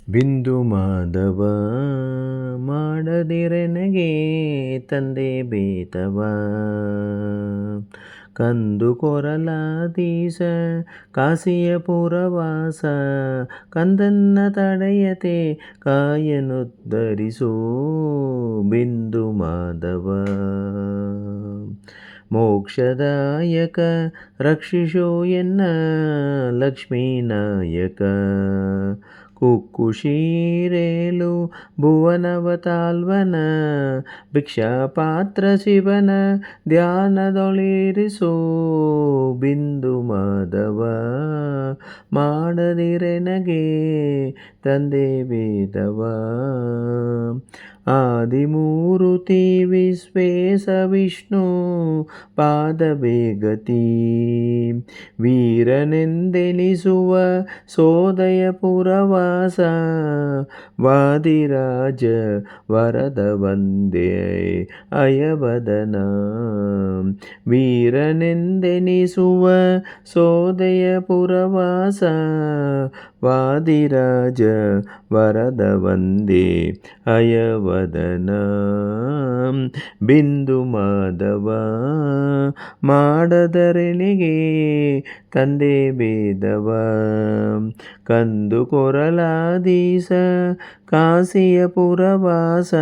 ಬಿಂದು ಮಾಧವ ಮಾಡದಿರೆನಗೆ ತಂದೆ ಬೇತವ ಕಂದು ಕೊರಲಾದೀಸ ಕಾಸಿಯ ಪುರವಾಸ ಕಂದನ್ನ ತಡೆಯತೆ ಕಾಯನುದ್ಧರಿಸೋ ಬಿಂದು ಮಾಧವ ಮೋಕ್ಷದಾಯಕ ರಕ್ಷಿಸೋ ಎನ್ನ ಲಕ್ಷ್ಮೀನಾಯಕ ಕುಕ್ಕುಶೀರೇಲು ಭುವನವತಾಲ್ವನ ಭಿಕ್ಷಾಪಾತ್ರ ಶಿವನ ಧ್ಯಾನದೊಳಿರಿಸೋ ಬಿಂದು ಮಾಧವ ಮಾಡದಿರೆನಗೆ ತಂದೆ ವೇದವ ಆದಿಮೂರುತಿ ವಿಶ್ವೇಶ ವಿಷ್ಣು ಪಾದಬೇಗತಿ ವೀರನೆಂದೆನಿಸುವ ಸೋದಯ ಪುರವಾಸ ವಾದಿರಾಜ ವರದ ವಂದೇ ಅಯವದನ ವೀರನೆಂದೆನಿಸುವ ಸೋದಯ ಪುರವಾಸ ವಾದಿರಾಜ ವರದ ವಂದೇ ಅಯವದನ ಬಿಂದು ಮಾಧವ ಮಾಡದರೆನಿಗೆ ತಂದೆ ಬೇದವ ಕಂದು ಕೊರಲಾದೀಸ ಕಾಸಿಯ ಪುರವಾಸ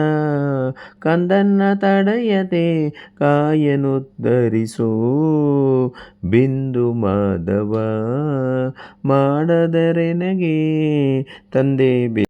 ಕಂದನ್ನ ತಡೆಯದೆ ಕಾಯನುದ್ಧರಿಸೋ ಬಿಂದು ಮಾಧವ ಮಾಡದರೆನಗೆ ತಂದೆ